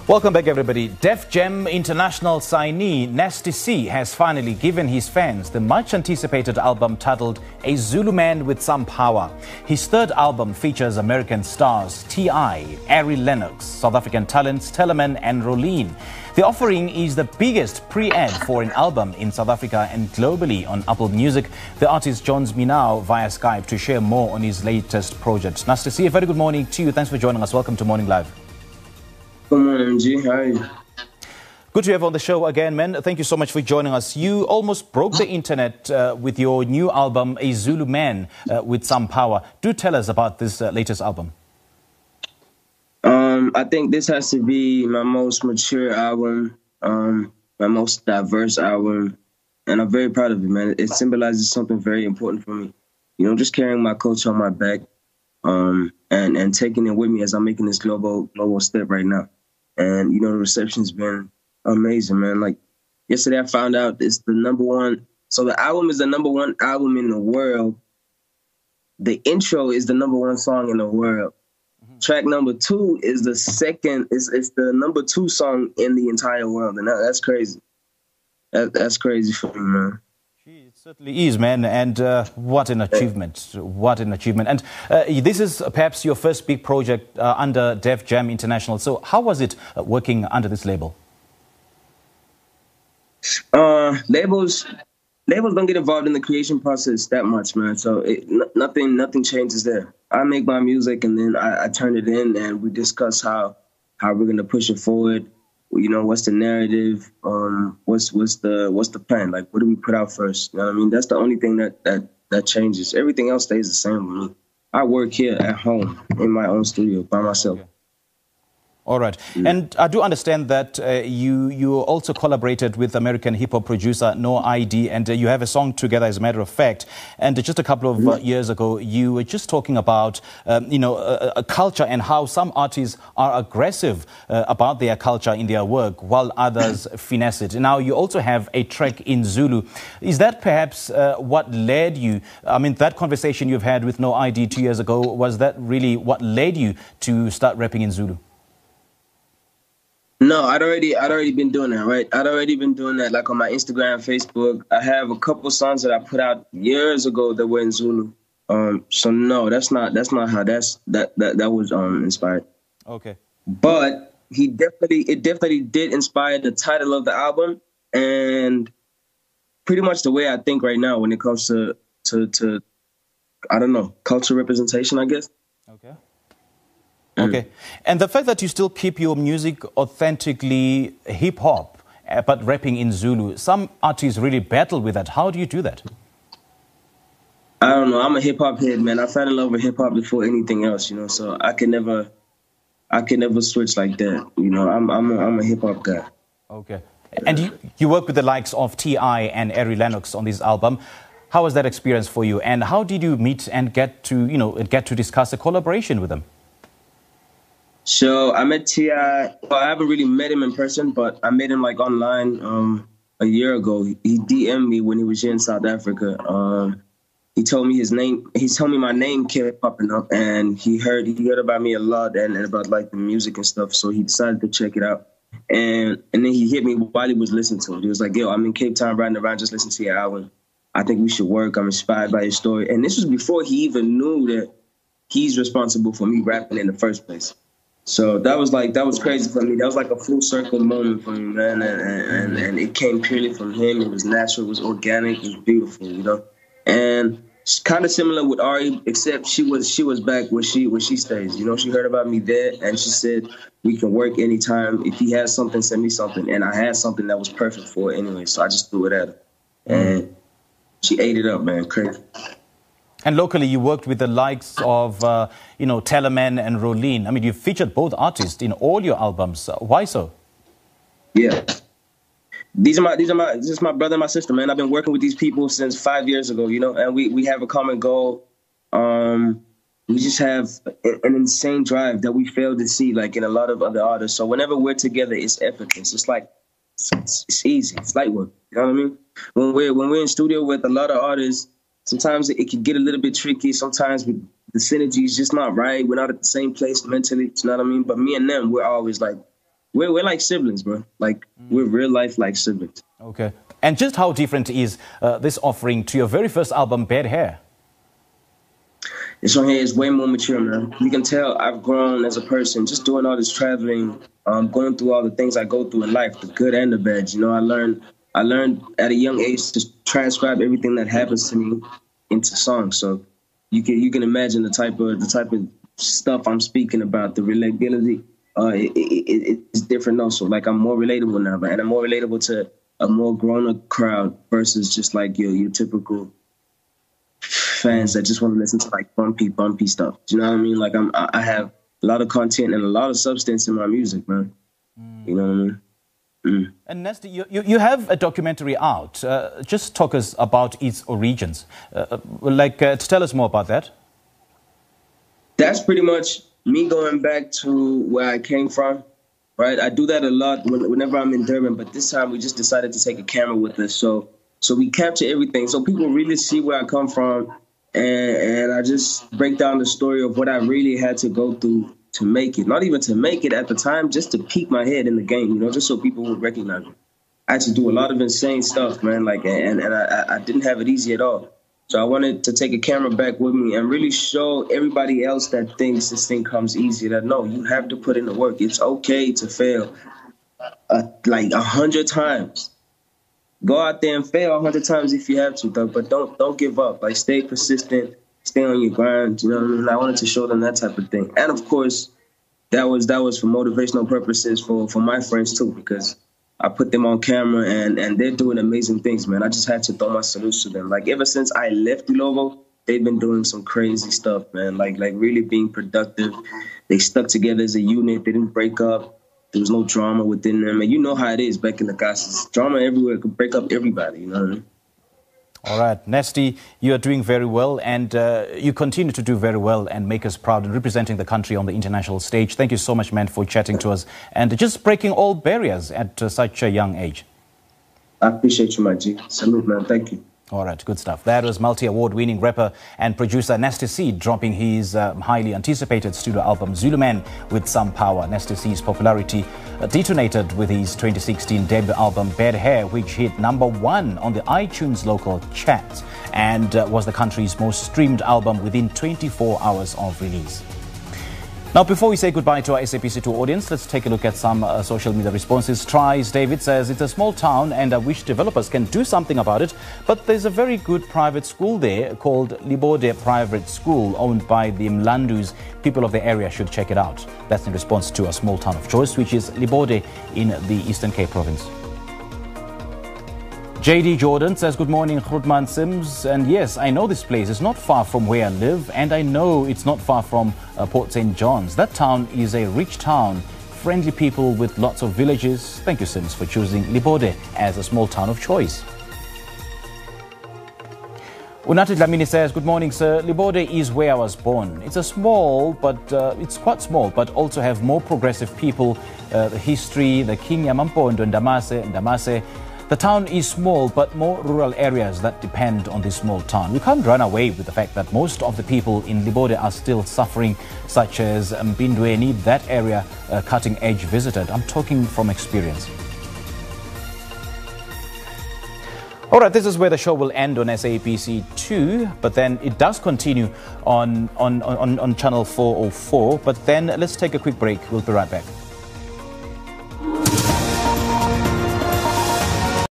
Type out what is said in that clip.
Welcome back, everybody. Def Jam international signee Nasty C has finally given his fans the much-anticipated album titled A Zulu Man with Some Power. His third album features American stars T.I., Ari Lennox, South African talents Teleman and Rolene. The offering is the biggest pre-ad for an album in South Africa and globally on Apple Music. The artist joins me now via Skype to share more on his latest project. Nasty C, a very good morning to you. Thanks for joining us. Welcome to Morning Live. Good morning, G. How are you? Good to have you on the show again, man. Thank you so much for joining us. You almost broke the internet with your new album, A Zulu Man with Some Power. Do tell us about this latest album. I think this has to be my most mature album, my most diverse album, and I'm very proud of it, man. It symbolizes something very important for me. You know, just carrying my culture on my back and taking it with me as I'm making this global step right now. And, you know, the reception's been amazing, man. Like, yesterday I found out it's the #1. So the album is the #1 album in the world. The intro is the #1 song in the world. Mm-hmm. Track #2 is the second, it's the #2 song in the entire world. And that's crazy. That's crazy for me, man. It certainly is, man, and what an achievement, what an achievement. And this is perhaps your first big project under Def Jam International. So how was it working under this label? Labels don't get involved in the creation process that much, man. So nothing changes there. I make my music and then I turn it in and we discuss how we're going to push it forward. You know, what's the narrative? What's the plan? Like, what do we put out first? You know what I mean? That's the only thing that changes. Everything else stays the same with me. I work here at home in my own studio by myself. Okay. All right. And I do understand that you also collaborated with American hip-hop producer No ID, and you have a song together, as a matter of fact. And just a couple of years ago, you were just talking about, a culture and how some artists are aggressive about their culture in their work, while others finesse it. Now, you also have a track in Zulu. Is that perhaps what led you, I mean, that conversation you've had with No ID 2 years ago, was that really what led you to start rapping in Zulu? No, I'd already been doing that, right? I'd already been doing that, like on my Instagram, Facebook. I have a couple songs that I put out years ago that were in Zulu. So no, that's not how that was inspired. Okay. But it definitely did inspire the title of the album and pretty much the way I think right now when it comes to I don't know, cultural representation, I guess. Okay. Okay. And the fact that you still keep your music authentically hip-hop, but rapping in Zulu, some artists really battle with that. How do you do that? I don't know. I'm a hip-hop head, man. I fell in love with hip-hop before anything else, you know, so I can never switch like that. You know, I'm a hip-hop guy. Okay. And you work with the likes of T.I. and Ari Lennox on this album. How was that experience for you? And how did you meet and get to discuss a collaboration with them? So I met T.I. Well, I haven't really met him in person, but I met him like online a year ago. He DM'd me when he was here in South Africa. He told me his name. He told me my name kept popping up, and he heard about me a lot and about like the music and stuff. So he decided to check it out, and then he hit me while he was listening to it. He was like, "Yo, I'm in Cape Town riding around, just listen to your album. I think we should work. I'm inspired by your story." And this was before he even knew that he's responsible for me rapping in the first place. So that was crazy for me. That was like a full circle moment for me, man. And it came purely from him. It was natural, it was organic, it was beautiful, you know. And it's kind of similar with Ari, except she was back where she stays. You know, she heard about me there and she said we can work anytime. If he has something, send me something. And I had something that was perfect for her anyway. So I just threw it at her. And she ate it up, man. Crazy. And locally, you worked with the likes of, Teleman and Rolene. I mean, you've featured both artists in all your albums. Why so? Yeah. This is my brother and my sister, man. I've been working with these people since 5 years ago, you know, and we have a common goal. We just have an insane drive that we fail to see, like in a lot of other artists. So whenever we're together, it's effortless. It's like, it's easy. It's light work. You know what I mean? When we're in studio with a lot of artists, sometimes it can get a little bit tricky. Sometimes the synergy is just not right. We're not at the same place mentally. You know what I mean? But me and them, we're always like, we're like siblings, bro. Like we're real life like siblings. Okay. And just how different is this offering to your very first album, Bad Hair? This one here is way more mature, man. You can tell I've grown as a person just doing all this traveling, going through all the things I go through in life, the good and the bad. You know, I learned at a young age to transcribe everything that happens to me into songs. So you can imagine the type of stuff I'm speaking about, the relatability. It's different also. Like I'm more relatable now, and I'm more relatable to a more grown-up crowd versus just like your typical fans that just want to listen to like bumpy stuff. Do you know what I mean? Like I have a lot of content and a lot of substance in my music, man. You know what I mean? And Nasty, you have a documentary out. Just talk us about its origins. Tell us more about that. That's pretty much me going back to where I came from, right? I do that a lot whenever I'm in Durban, but this time we just decided to take a camera with us. So we capture everything. So people really see where I come from. And I just break down the story of what I really had to go through to make it. Not even to make it at the time, just to peek my head in the game, you know, just so people would recognize me. I had to do a lot of insane stuff, man. Like, and I didn't have it easy at all. So I wanted to take a camera back with me and really show everybody else that thinks this thing comes easy, that no, you have to put in the work. It's okay to fail like 100 times. Go out there and fail 100 times if you have to, though, but don't give up. Like, stay persistent, stay on your grind. You know what I mean? I wanted to show them that type of thing, and of course, that was for motivational purposes for my friends too, because I put them on camera and they're doing amazing things, man. I just had to throw my salutes to them. Like ever since I left Lovo, they've been doing some crazy stuff, man. Like really being productive. They stuck together as a unit. They didn't break up. There was no drama within them. And you know how it is back in the Casas. Drama everywhere could break up everybody, you know what I mean? All right. Nasty, you are doing very well, and you continue to do very well and make us proud in representing the country on the international stage. Thank you so much, man, for chatting to us and just breaking all barriers at such a young age. I appreciate you, my G. Salute, man. Thank you. All right, good stuff. That was multi-award-winning rapper and producer Nasty C dropping his highly anticipated studio album ZuluMan-WithSome-Power. Nasty C's popularity detonated with his 2016 debut album Bad Hair, which hit #1 on the iTunes local chart and was the country's most streamed album within 24 hours of release. Now, before we say goodbye to our SABC2 audience, let's take a look at some social media responses. Tries David says, it's a small town and I wish developers can do something about it, but there's a very good private school there called Libode Private School, owned by the Mlandus. People of the area should check it out. That's in response to a small town of choice, which is Libode in the Eastern Cape province. JD Jordan says, good morning, Grootman Sims. And yes, I know this place is not far from where I live, and I know it's not far from Port St. John's. That town is a rich town, friendly people with lots of villages. Thank you, Sims, for choosing Libode as a small town of choice. Unati Dlamini says, good morning, sir. Libode is where I was born. It's it's quite small, but also have more progressive people, the history, the King Yamampondo, Ndamase. The town is small, but more rural areas that depend on this small town. We can't run away with the fact that most of the people in Libode are still suffering, such as Mbindwe need that area cutting edge visited. I'm talking from experience. All right, this is where the show will end on SABC2, but then it does continue on channel 404. But then let's take a quick break. We'll be right back.